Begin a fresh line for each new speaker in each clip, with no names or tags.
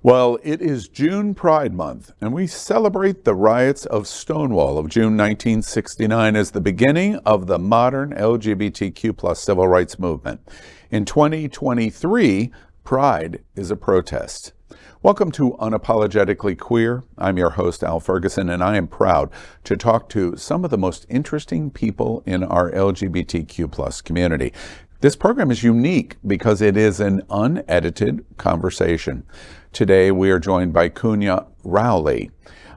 Well, it is June Pride Month, and we celebrate the riots of Stonewall of June 1969 as the beginning of the modern LGBTQ plus civil rights movement. In 2023, Pride is a protest. Welcome to Unapologetically Queer. I'm your host, Al Ferguson, and I am proud to talk to some of the most interesting people in our LGBTQ plus community. This program is unique because it is an unedited conversation. Today, we are joined by Kunya Rowley.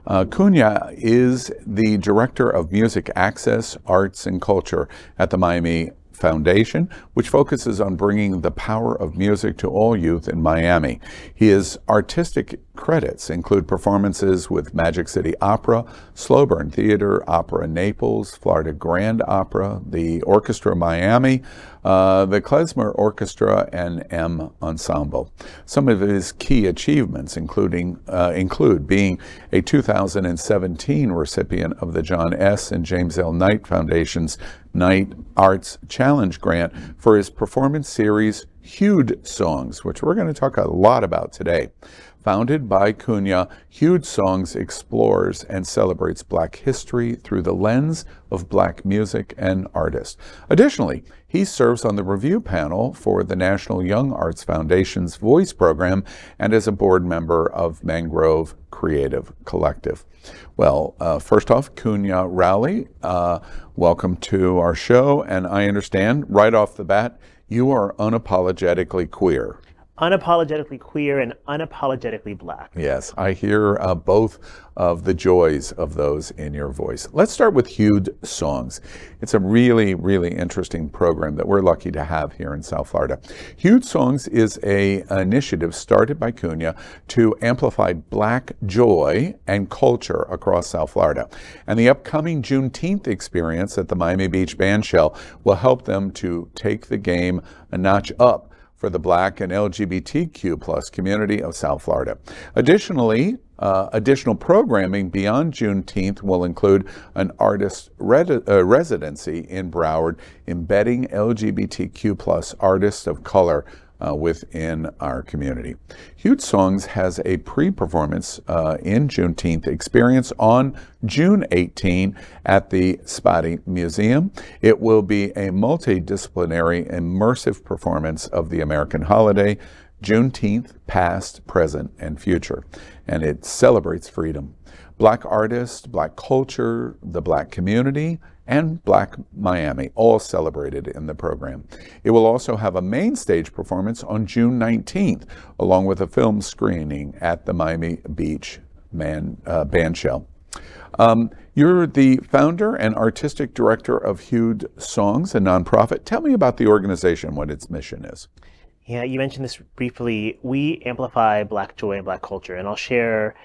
Kunya is the Director of Music Access, Arts, and Culture at the Miami Foundation, which focuses on bringing the power of music to all youth in Miami. His artistic credits include performances with Magic City Opera, Slow Burn Theater, Opera Naples, Florida Grand Opera, the Orchestra Miami, the Klezmer Orchestra, and M Ensemble. Some of his key achievements include being a 2017 recipient of the John S. and James L. Knight Foundation's Knight Arts Challenge Grant for his performance series Hued Songs, which we're going to talk a lot about today. Founded by Kunya, Hued Songs explores and celebrates Black history through the lens of Black music and artists. Additionally, he serves on the review panel for the National Young Arts Foundation's Voice program and is a board member of Mangrove Creative Collective. Well, first off, Kunya Rowley, welcome to our show. And I understand right off the bat, you are unapologetically queer.
Unapologetically queer and unapologetically Black.
Yes, I hear both of the joys of those in your voice. Let's start with Hued Songs. It's a really, really interesting program that we're lucky to have here in South Florida. Hued Songs is an initiative started by Kunya to amplify Black joy and culture across South Florida. And the upcoming Juneteenth experience at the Miami Beach Bandshell will help them to take the game a notch up for the Black and LGBTQ plus community of South Florida. Additionally, additional programming beyond Juneteenth will include an artist residency in Broward, embedding LGBTQ plus artists of color within our community. Hued Songs has a pre-performance in Juneteenth experience on June 18 at the Spotty Museum. It will be a multidisciplinary, immersive performance of the American holiday, Juneteenth, past, present, and future. And it celebrates freedom. Black artists, Black culture, the Black community, and Black Miami, all celebrated in the program. It will also have a main stage performance on June 19th, along with a film screening at the Miami Beach Bandshell. You're the founder and artistic director of Hued Songs, a nonprofit. Tell me about the organization, what its mission is.
Yeah, you mentioned this briefly. We amplify Black joy and Black culture, and I'll share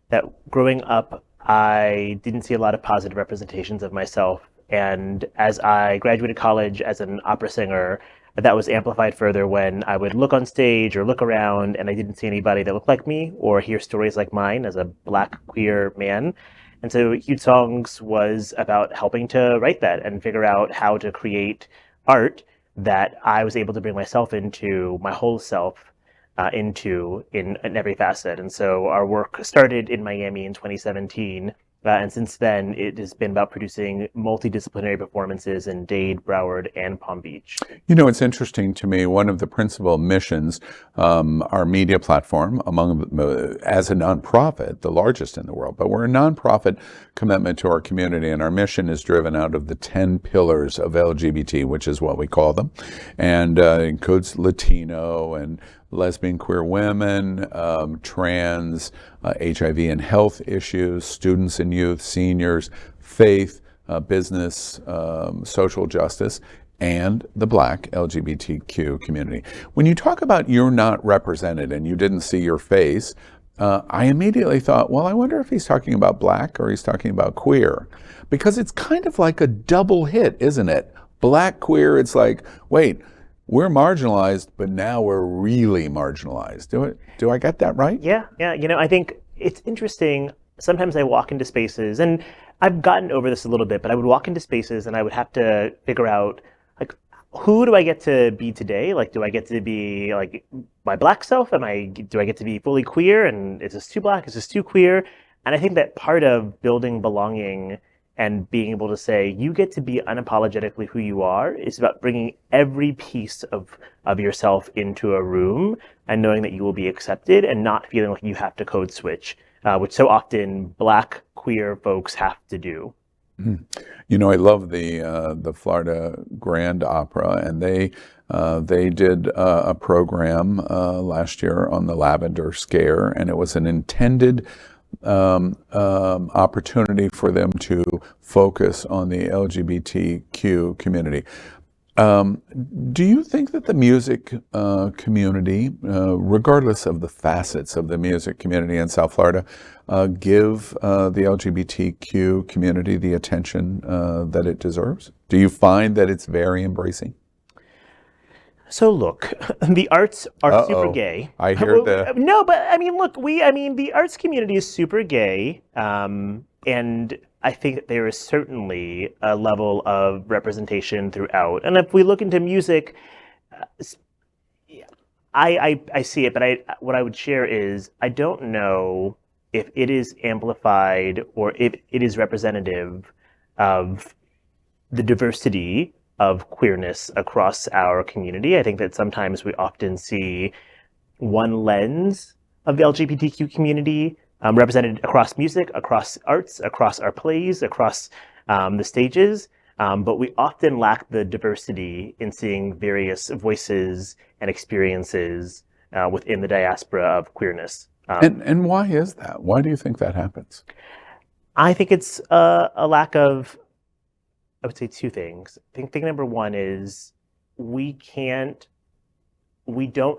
that growing up, I didn't see a lot of positive representations of myself. And as I graduated college as an opera singer, that was amplified further when I would look on stage or look around and I didn't see anybody that looked like me or hear stories like mine as a Black queer man. And so Hued Songs was about helping to write that and figure out how to create art that I was able to bring myself into, my whole self into in every facet. And so our work started in Miami in 2017. And since then, it has been about producing multidisciplinary performances in Dade, Broward, and Palm Beach.
You know, it's interesting to me, one of the principal missions, our media platform, as a nonprofit, the largest in the world, but we're a nonprofit commitment to our community, and our mission is driven out of the 10 pillars of LGBT, which is what we call them, and includes Latino and lesbian, queer women, trans, HIV and health issues, students and youth, seniors, faith, business, social justice, and the Black LGBTQ community. When you talk about you're not represented and you didn't see your face, I immediately thought, well, I wonder if he's talking about Black or he's talking about queer, because it's kind of like a double hit, isn't it? Black, queer, it's like, wait, we're marginalized, but now we're really marginalized. Do I get that right?
Yeah. You know, I think it's interesting. Sometimes I walk into spaces, and I've gotten over this a little bit, but I would walk into spaces and I would have to figure out, like, who do I get to be today? Like, do I get to be like my Black self? Do I get to be fully queer? And is this too Black? Is this too queer? And I think that part of building belonging and being able to say you get to be unapologetically who you are is about bringing every piece of yourself into a room and knowing that you will be accepted and not feeling like you have to code switch, which so often Black queer folks have to do.
You know, I love the Florida Grand Opera, and they did a program last year on the Lavender Scare, and it was an intended opportunity for them to focus on the LGBTQ community. Do you think that the music community, regardless of the facets of the music community in South Florida, give the LGBTQ community the attention that it deserves? Do you find that it's very embracing?
So look, the arts are super gay.
I hear the...
No, but I mean, look, the arts community is super gay, and I think that there is certainly a level of representation throughout. And if we look into music, I see it, but what I would share is I don't know if it is amplified or if it is representative of the diversity of queerness across our community. I think that sometimes we often see one lens of the LGBTQ community represented across music, across arts, across our plays, across the stages. But we often lack the diversity in seeing various voices and experiences within the diaspora of queerness.
And why is that? Why do you think that happens?
I think it's a lack of, I would say two things. I think thing number one is we don't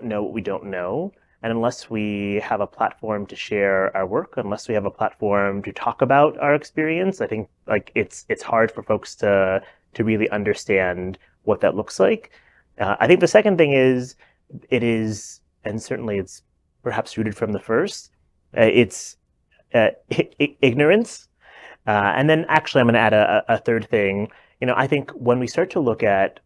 know what we don't know. And unless we have a platform to share our work, unless we have a platform to talk about our experience, I think like it's hard for folks to really understand what that looks like. I think the second thing is it is, and certainly it's perhaps rooted from the first, it's ignorance. And then actually I'm going to add a third thing. You know, I think when we start to look at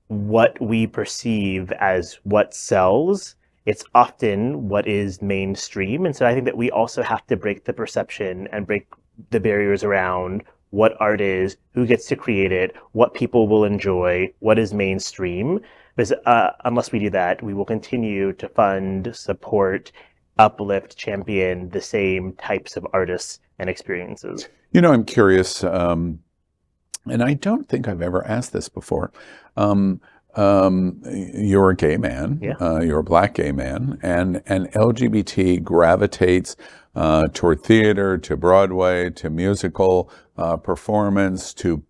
what we perceive as what sells, it's often what is mainstream. And so I think that we also have to break the perception and break the barriers around what art is, who gets to create it, what people will enjoy, what is mainstream. Because unless we do that, we will continue to fund, support, uplift, champion the same types of artists and experiences.
You know, I'm curious, and I don't think I've ever asked this before. You're a gay man,
Yeah.
You're a Black gay man, and LGBT gravitates toward theater, to Broadway, to musical performance, to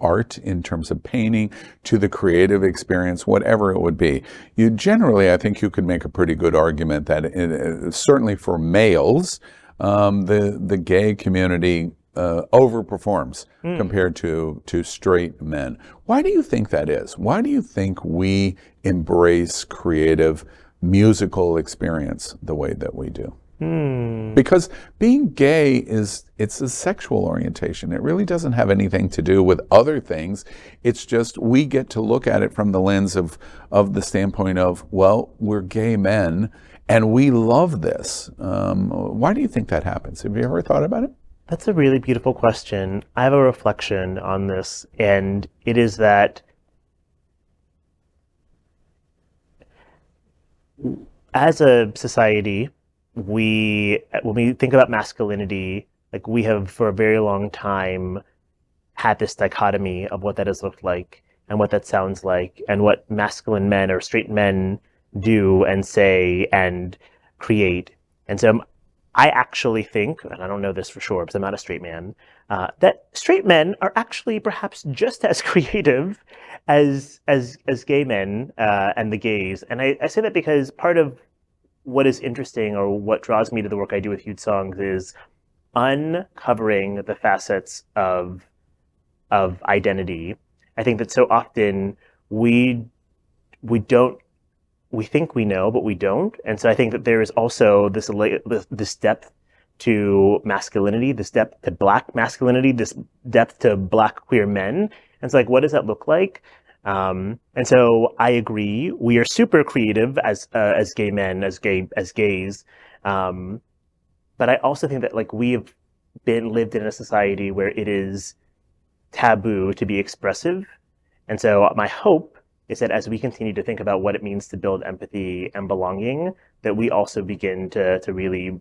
art in terms of painting, to the creative experience, whatever it would be. You generally, I think you could make a pretty good argument that certainly for males, the gay community overperforms compared to straight men. Why do you think that is? Why do you think we embrace creative musical experience the way that we do? Because being gay it's a sexual orientation. It really doesn't have anything to do with other things. It's just we get to look at it from the lens of the standpoint of, well, we're gay men and we love this. Why do you think that happens? Have you ever thought about it?
That's a really beautiful question. I have a reflection on this, and it is that as a society, when we think about masculinity, like we have for a very long time had this dichotomy of what that has looked like and what that sounds like and what masculine men or straight men do and say and create. And so I actually think, and I don't know this for sure because I'm not a straight man, that straight men are actually perhaps just as creative as gay men and the gays. And I say that because part of what is interesting or what draws me to the work I do with Hued Songs is uncovering the facets of identity. I think that so often we think we know, but we don't. And so I think that there is also this depth to masculinity, this depth to Black masculinity, this depth to Black queer men. And it's like, what does that look like? And so I agree. We are super creative as gay men, as gays. Um, but I also think that like we have been lived in a society where it is taboo to be expressive. And so my hope is that as we continue to think about what it means to build empathy and belonging, that we also begin to really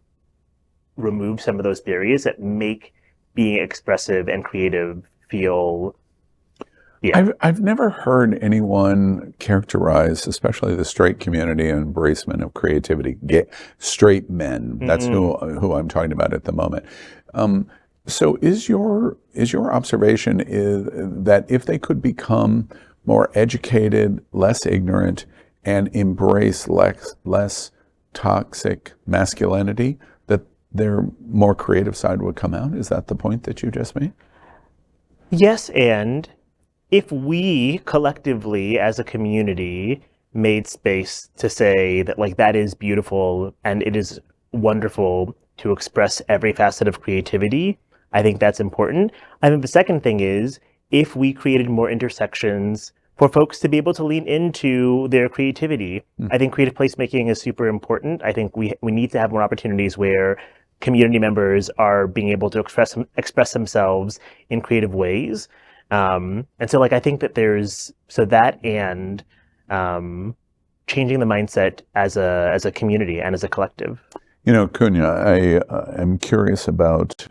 remove some of those barriers that make being expressive and creative feel, yeah.
I've never heard anyone characterize, especially the straight community, and embracement of creativity. Straight men. That's who I'm talking about at the moment. So is your observation is that if they could become more educated, less ignorant, and embrace less toxic masculinity, that their more creative side would come out? Is that the point that you just made?
Yes, and if we collectively as a community made space to say that like that is beautiful and it is wonderful to express every facet of creativity, I think that's important. I think the second thing is if we created more intersections for folks to be able to lean into their creativity. I think creative placemaking is super important. I think we need to have more opportunities where community members are being able to express themselves in creative ways. And so like I think that there's that and changing the mindset as a community and as a collective.
You know, Kunya, I am curious about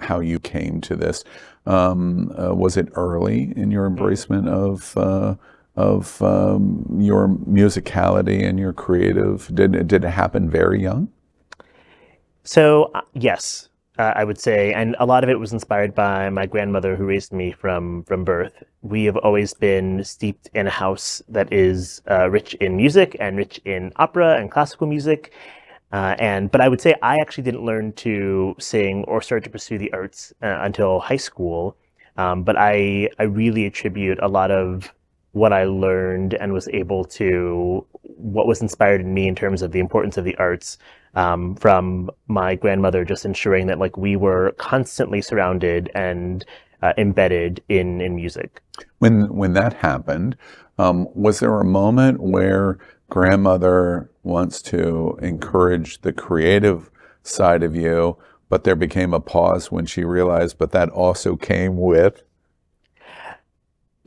how you came to this. Was it early in your embracement of your musicality and your creative? Did it happen very young?
So yes, I would say, and a lot of it was inspired by my grandmother who raised me from birth. We have always been steeped in a house that is rich in music and rich in opera and classical music. But I would say I actually didn't learn to sing or start to pursue the arts until high school. But I really attribute a lot of what I learned and was able to, what was inspired in me in terms of the importance of the arts, from my grandmother just ensuring that like we were constantly surrounded and embedded in music.
When that happened, was there a moment where grandmother wants to encourage the creative side of you, but there became a pause when she realized, but that also came with?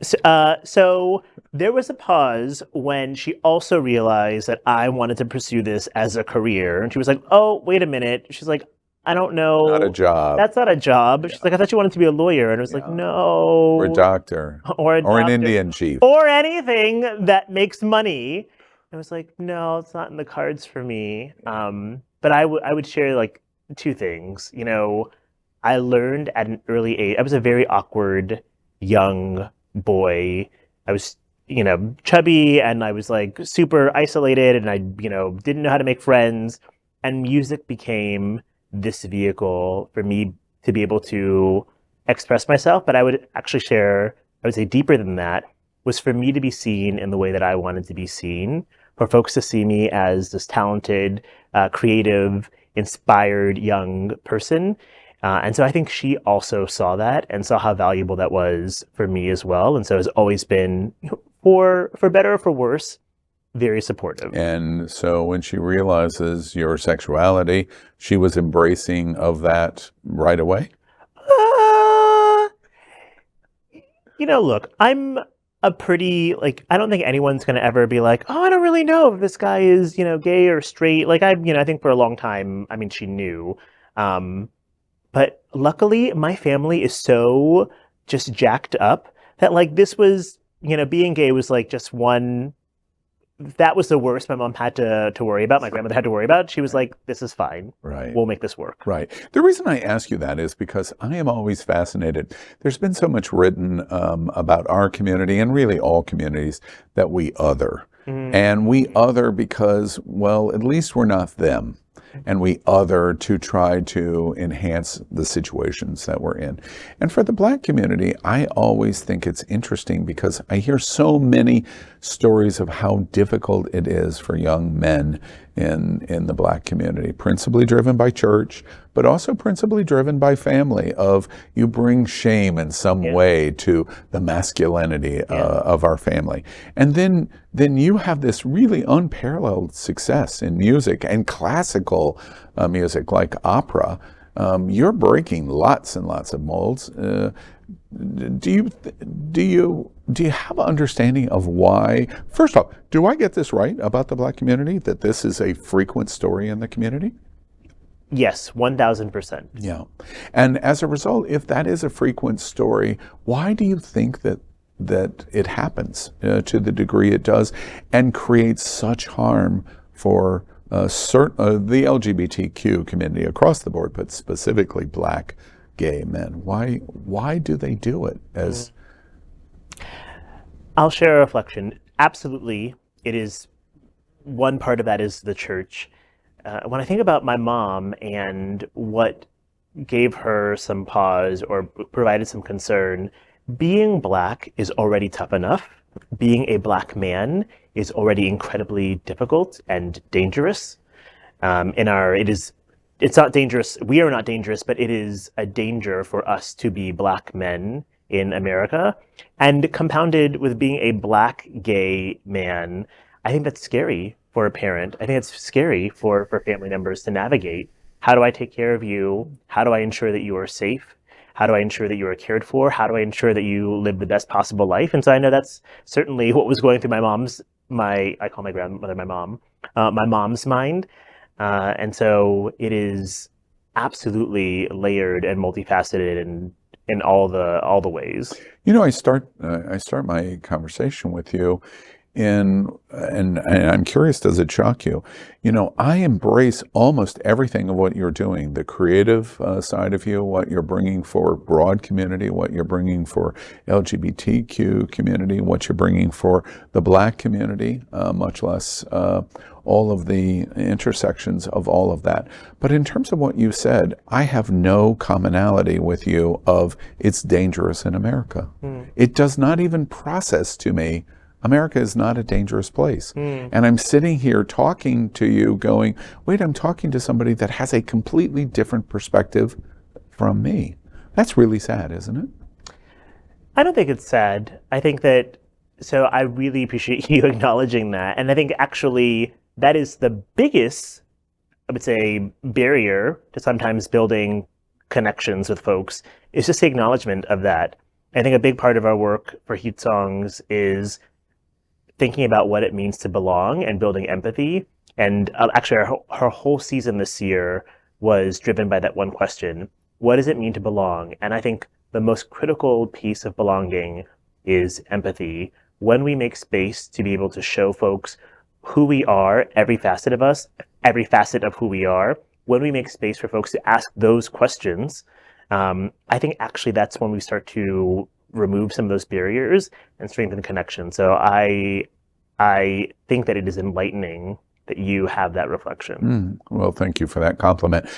So there was a pause when she also realized that I wanted to pursue this as a career. And she was like, oh, wait a minute. She's like, I don't know.
Not a job.
That's not a job. Yeah. She's like, I thought you wanted to be a lawyer. And I was like, no.
Or a doctor.
Or
an Indian chief.
Or anything that makes money. I was like, no, it's not in the cards for me. But I would share like two things. You know, I learned at an early age. I was a very awkward young boy. I was, chubby, and I was like super isolated, and I, didn't know how to make friends. And music became this vehicle for me to be able to express myself. But I would actually share, I would say deeper than that, was for me to be seen in the way that I wanted to be seen, for folks to see me as this talented, creative, inspired young person. And so I think she also saw that and saw how valuable that was for me as well. And so has always been, for better or for worse, very supportive.
And so when she realizes your sexuality, she was embracing of that right away?
Look, I'm a pretty, I don't think anyone's going to ever be like, oh, I don't really know if this guy is, gay or straight. Like, I think for a long time, she knew. But luckily, my family is so just jacked up that this was, being gay was just one, that was the worst my mom had to worry about. My grandmother had to worry about. She was like, this is fine.
Right.
We'll make this work.
Right. The reason I ask you that is because I am always fascinated. There's been so much written about our community and really all communities that we other. Mm-hmm. And we other because, well, at least we're not them. And we other to try to enhance the situations that we're in. And for the Black community, I always think it's interesting because I hear so many stories of how difficult it is for young men in the Black community, principally driven by church, but also principally driven by family. Of you bring shame in some way to the masculinity of our family, and then you have this really unparalleled success in music and classical music like opera. You're breaking lots and lots of molds. Do you have an understanding of why? First off, do I get this right about the Black community, that this is a frequent story in the community?
Yes, 1,000%.
Yeah. And as a result, if that is a frequent story, why do you think that it happens to the degree it does and creates such harm for the LGBTQ community across the board, but specifically Black gay men? Why do they do it?
I'll share a reflection. Absolutely, it is, one part of that is the church. When I think about my mom and what gave her some pause or provided some concern, being Black is already tough enough. Being a Black man is already incredibly difficult and dangerous. It's not dangerous. We are not dangerous, but it is a danger for us to be Black men in America. And compounded with being a Black gay man, I think that's scary for a parent. I think it's scary for family members to navigate. How do I take care of you? How do I ensure that you are safe? How do I ensure that you are cared for? How do I ensure that you live the best possible life? And so I know that's certainly what was going through I call my grandmother my mom's mind. And so it is absolutely layered and multifaceted in all the ways.
You know, I start my conversation with you and I'm curious, does it shock you? You know, I embrace almost everything of what you're doing, the creative side of you, what you're bringing for broad community, what you're bringing for LGBTQ community, what you're bringing for the Black community, much less all of the intersections of all of that. But in terms of what you said, I have no commonality with you of it's dangerous in America. It does not even process to me, America is not a dangerous place. And I'm sitting here talking to you going, wait, I'm talking to somebody that has a completely different perspective from me. That's really sad, isn't it?
I don't think it's sad. I think so I really appreciate you acknowledging that. And I think actually that is the biggest, I would say, barrier to sometimes building connections with folks, is just the acknowledgement of that. I think a big part of our work for Hued Songs is thinking about what it means to belong and building empathy. And actually, our whole season this year was driven by that one question: what does it mean to belong? And I think the most critical piece of belonging is empathy. When we make space to be able to show folks who we are, every facet of us, every facet of who we are, when we make space for folks to ask those questions, I think actually that's when we start to remove some of those barriers and strengthen connection. So I think that it is enlightening that you have that reflection.
Well, thank you for that compliment.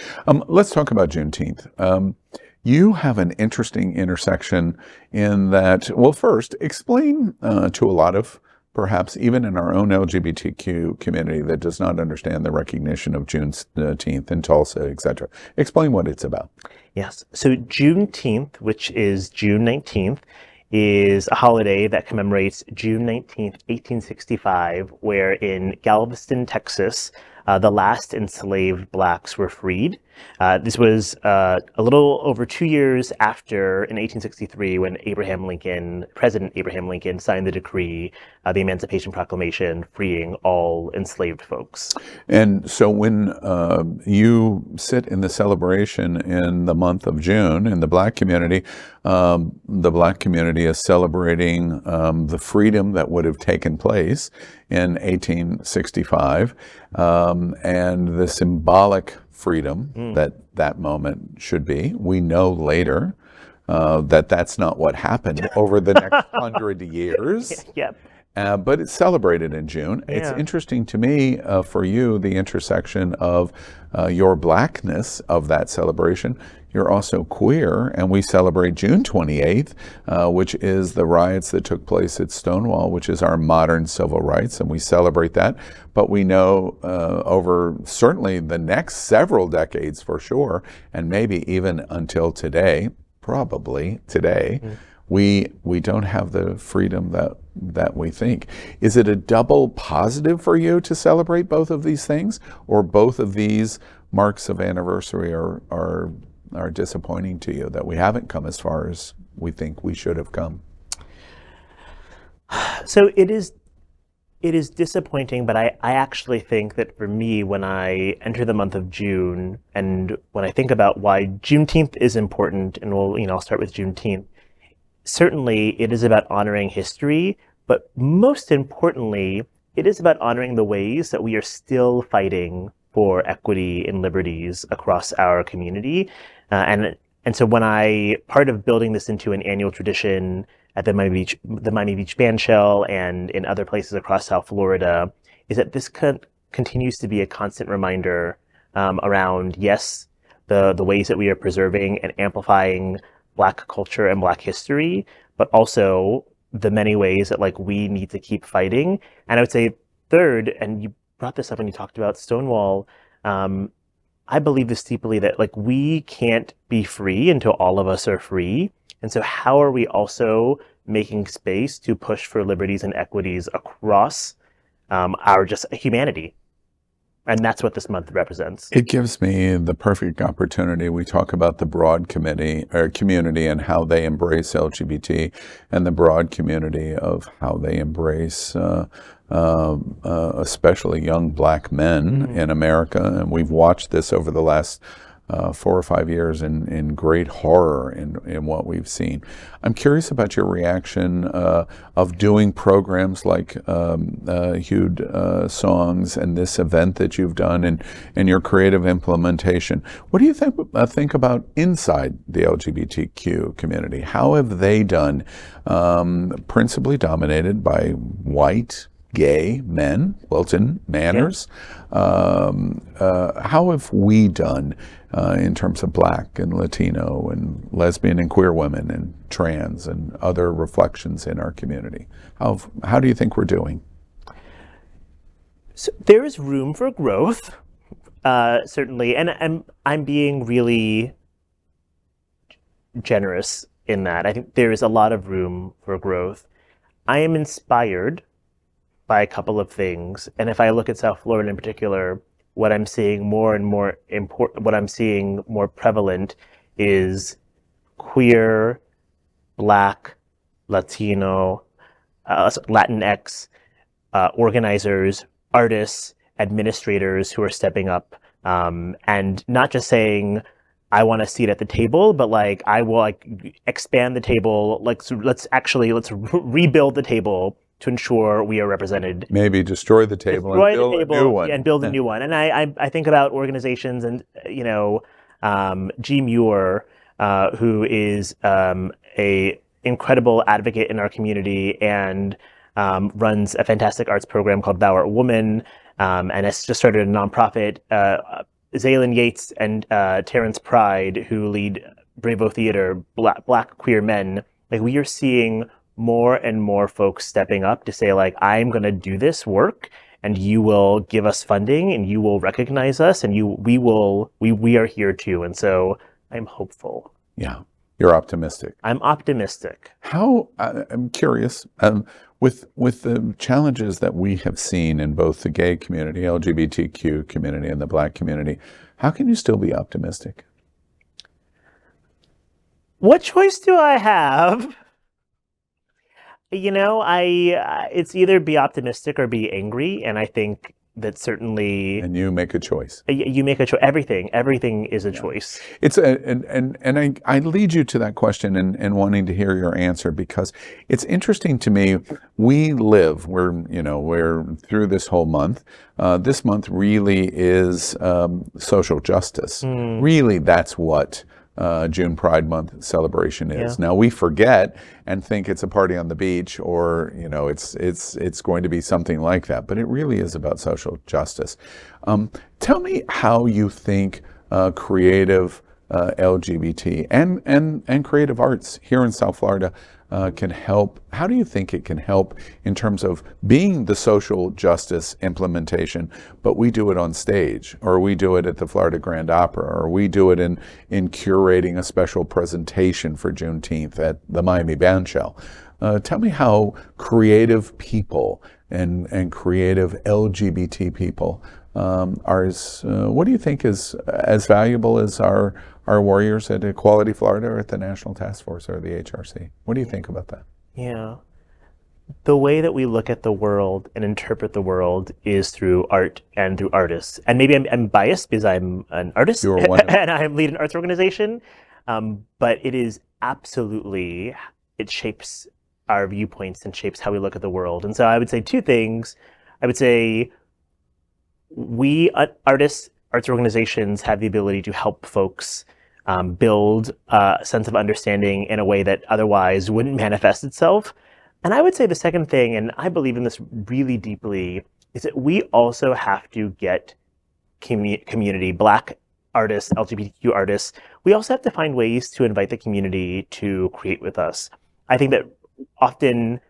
Let's talk about Juneteenth. You have an interesting intersection in that, well, first, explain to a lot of, perhaps even in our own LGBTQ community that does not understand the recognition of Juneteenth in Tulsa, etc. Explain what it's about.
Yes. So Juneteenth, which is June 19th, is a holiday that commemorates June 19th, 1865, where in Galveston, Texas, the last enslaved Blacks were freed. This was a little over 2 years after, in 1863, when President Abraham Lincoln signed the decree, the Emancipation Proclamation, freeing all enslaved folks. And
so when you sit in the celebration in the month of June in the Black community is celebrating the freedom that would have taken place in 1865 and the symbolic freedom that moment should be. We know later that that's not what happened over the next 100 years.
Yep.
but it's celebrated in June. It's
Yeah.
interesting to me, for you, the intersection of your blackness of that celebration. You're also queer, and we celebrate June 28th, which is the riots that took place at Stonewall, which is our modern civil rights, and we celebrate that. But we know over certainly the next several decades for sure, and maybe even until today, probably today, we don't have the freedom that we think. Is it a double positive for you to celebrate both of these things, or both of these marks of anniversary are disappointing to you, that we haven't come as far as we think we should have come?
So it is disappointing, but I actually think that for me, when I enter the month of June, and when I think about why Juneteenth is important, and I'll start with Juneteenth. Certainly, it is about honoring history, but most importantly, it is about honoring the ways that we are still fighting for equity and liberties across our community. And so part of building this into an annual tradition at the Miami Beach Bandshell and in other places across South Florida, is that this continues to be a constant reminder around, yes, the ways that we are preserving and amplifying Black culture and Black history, but also the many ways that we need to keep fighting. And I would say third, and you brought this up when you talked about Stonewall, I believe this deeply, that we can't be free until all of us are free. And so how are we also making space to push for liberties and equities across our just humanity? And that's what this month represents.
It gives me the perfect opportunity. We talk about the broad community and how they embrace LGBT, and the broad community of how they embrace especially young Black men in America. And we've watched this over the last 4 or 5 years in great horror in what we've seen. I'm curious about your reaction of doing programs like Hued Songs and this event that you've done, and your creative implementation. What do you think about inside the LGBTQ community? How have they done, principally dominated by white, gay men, Wilton Manners? How have we done in terms of Black and Latino and lesbian and queer women and trans and other reflections in our community? How do you think we're doing?
So there is room for growth, certainly, and I'm being really generous in that. I think there is a lot of room for growth. I am inspired by a couple of things, and if I look at South Florida in particular, what I'm seeing more and more what I'm seeing more prevalent is queer, Black, Latino, Latinx organizers, artists, administrators who are stepping up, and not just saying, I want a seat at the table, but I will expand the table. Let's rebuild the table to ensure we are represented.
Maybe destroy the table and build a new one.
And build a new one. And I think about organizations, and G. Muir, who is a incredible advocate in our community and runs a fantastic arts program called Thou Art Woman, and has just started a nonprofit. Zaylin Yates and Terrence Pride, who lead Bravo Theater, Black queer men. We are seeing more and more folks stepping up to say, I'm going to do this work, and you will give us funding, and you will recognize us, and we are here too. And so I'm hopeful.
Yeah, you're optimistic.
I'm optimistic.
I'm curious, with the challenges that we have seen in both the gay community, LGBTQ community, and the Black community, how can you still be optimistic?
What choice do I have? It's either be optimistic or be angry, and I think that certainly.
And you make a choice.
You make a choice. Everything is a choice.
It's and I lead you to that question and wanting to hear your answer, because it's interesting to me. We're through this whole month. This month really is social justice. Really, that's what June Pride Month celebration is.
Yeah.
Now we forget and think it's a party on the beach, or it's going to be something like that, but it really is about social justice. Tell me how you think creative LGBT and creative arts here in South Florida can help. How do you think it can help in terms of being the social justice implementation, but we do it on stage, or we do it at the Florida Grand Opera, or we do it in curating a special presentation for Juneteenth at the Miami Bandshell? Tell me how creative people and creative LGBT people what do you think is as valuable as our warriors at Equality Florida or at the National Task Force or the HRC? What do you think about that?
Yeah. The way that we look at the world and interpret the world is through art and through artists. And maybe I'm biased because I'm an artist and I lead an arts organization. But it is absolutely, it shapes our viewpoints and shapes how we look at the world. And so I would say two things. I would say we artists, arts organizations have the ability to help folks build a sense of understanding in a way that otherwise wouldn't manifest itself. And I would say the second thing, and I believe in this really deeply, is that we also have to get community, Black artists, LGBTQ artists, we also have to find ways to invite the community to create with us. I think that often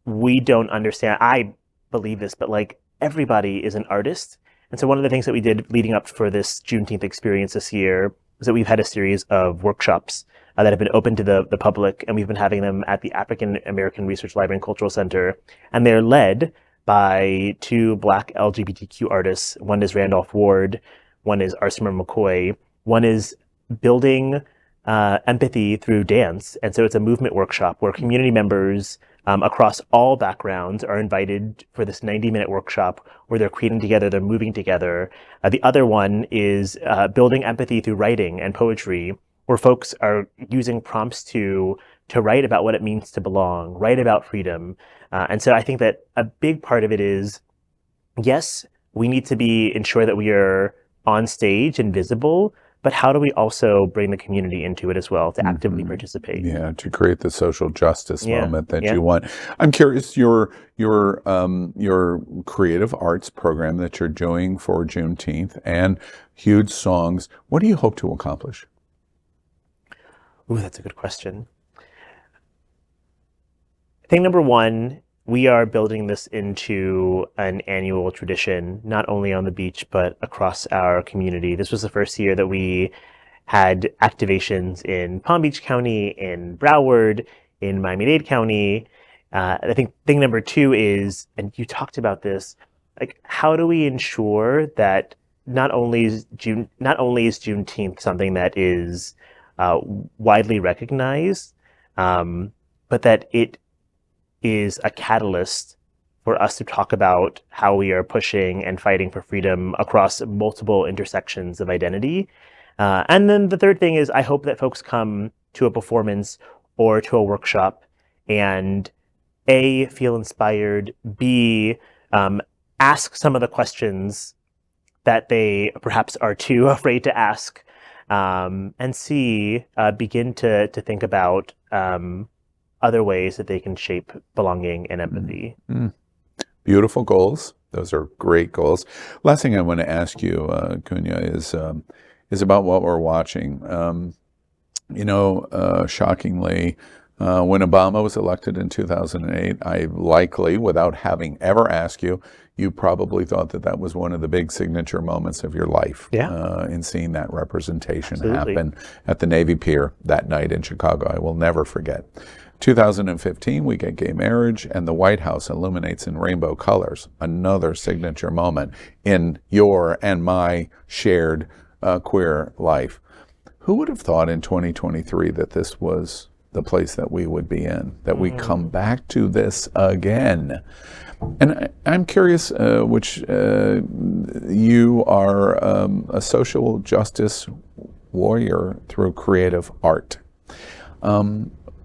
we don't understand, I believe this, but like everybody is an artist. And so one of the things that we did leading up for this Juneteenth experience this year is that we've had a series of workshops that have been open to the public, and we've been having them at the African American Research Library and Cultural Center. And they're led by two Black LGBTQ artists. One is Randolph Ward, one is Arsimer McCoy. One is building empathy through dance. And so it's a movement workshop where community members across all backgrounds are invited for this 90-minute workshop where they're creating together, they're moving together. The other one is building empathy through writing and poetry, where folks are using prompts to write about what it means to belong, write about freedom. And so I think that a big part of it is, yes, we need to ensure that we are on stage and visible, but how do we also bring the community into it as well to actively participate?
Yeah, to create the social justice moment that you want. I'm curious, your creative arts program that you're doing for Juneteenth and Hued Songs, what do you hope to accomplish?
Ooh, that's a good question. I think number one, we are building this into an annual tradition, not only on the beach, but across our community. This was the first year that we had activations in Palm Beach County, in Broward, in Miami-Dade County. I think thing number two is, and you talked about this, like how do we ensure that not only is Juneteenth something that is widely recognized, but that it is a catalyst for us to talk about how we are pushing and fighting for freedom across multiple intersections of identity. And then the third thing is I hope that folks come to a performance or to a workshop and A, feel inspired, B, ask some of the questions that they perhaps are too afraid to ask, and C, begin to think about other ways that they can shape belonging and empathy.
Beautiful goals. Those are great goals. Last thing I want to ask you, Kunya, is about what we're watching. Shockingly, when Obama was elected in 2008, I likely, without having ever asked you, you probably thought that was one of the big signature moments of your life in seeing that representation happen at the Navy Pier that night in Chicago. I will never forget. 2015, we get gay marriage, and the White House illuminates in rainbow colors, another signature moment in your and my shared queer life. Who would have thought in 2023 that this was the place that we would be in, that we come back to this again? And I'm curious, which you are a social justice warrior through creative art.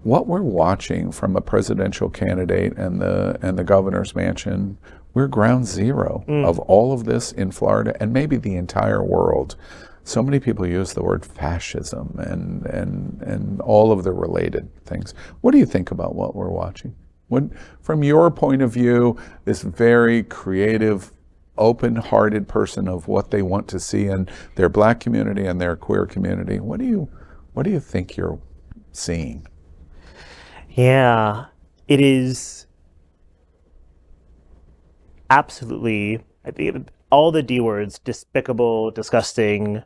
What we're watching from a presidential candidate and the governor's mansion, we're ground zero of all of this in Florida and maybe the entire world. so many people use the word fascism and all of the related things. What do you think about what we're watching? What, from your point of view, this very creative, open-hearted person of what they want to see in their Black community and their queer community, what do you think you're seeing?
Yeah, it is absolutely, I think, all the D words: despicable, disgusting.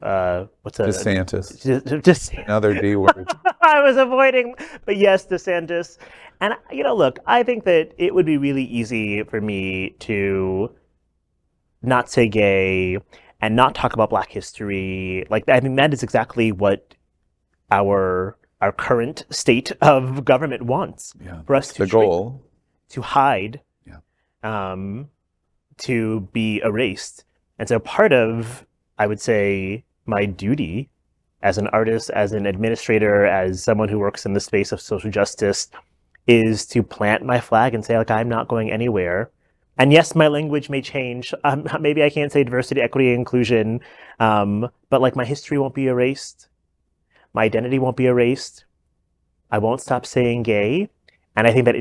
What's that?
DeSantis.
Just
Another D word.
I was avoiding, but yes, DeSantis. And look, I think that it would be really easy for me to not say gay and not talk about Black history. Like, I think that is exactly what our current state of government wants.
Yeah,
for us
the goal.
To hide,
yeah.
To be erased. And so part of, I would say, my duty as an artist, as an administrator, as someone who works in the space of social justice, is to plant my flag and say, like, I'm not going anywhere. And yes, my language may change. Maybe I can't say diversity, equity, and inclusion, but like my history won't be erased. My identity won't be erased. I won't stop saying gay. And I think that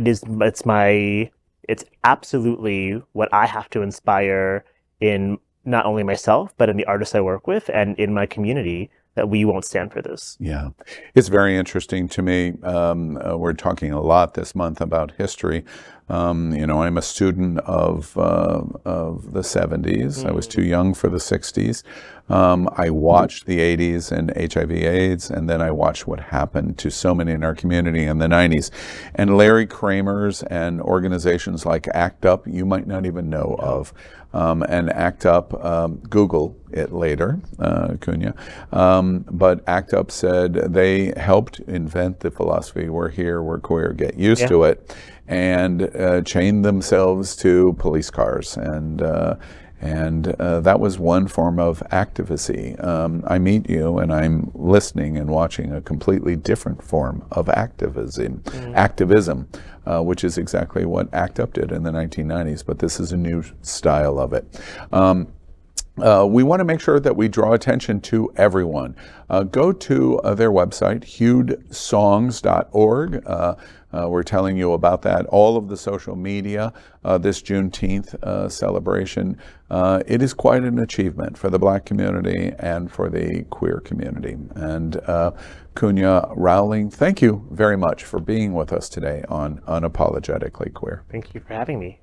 it's absolutely what I have to inspire in not only myself, but in the artists I work with and in my community, that we won't stand for this.
Yeah, it's very interesting to me. We're talking a lot this month about history. I'm a student of the 70s. I was too young for the 60s. I watched the 80s and HIV/AIDS, and then I watched what happened to so many in our community in the 90s. And Larry Kramer's and organizations like ACT UP, you might not even know of. And ACT UP, Google it later, Kunya. But ACT UP said they helped invent the philosophy, we're here, we're queer, get used to it, and chained themselves to police cars. And that was one form of activism. I meet you and I'm listening and watching a completely different form of activism, which is exactly what ACT UP did in the 1990s, but this is a new style of it. We want to make sure that we draw attention to everyone. Go to their website, huedsongs.org. We're telling you about that. All of the social media, this Juneteenth celebration, it is quite an achievement for the Black community and for the queer community. And Kunya Rowley, thank you very much for being with us today on Unapologetically Queer.
Thank you for having me.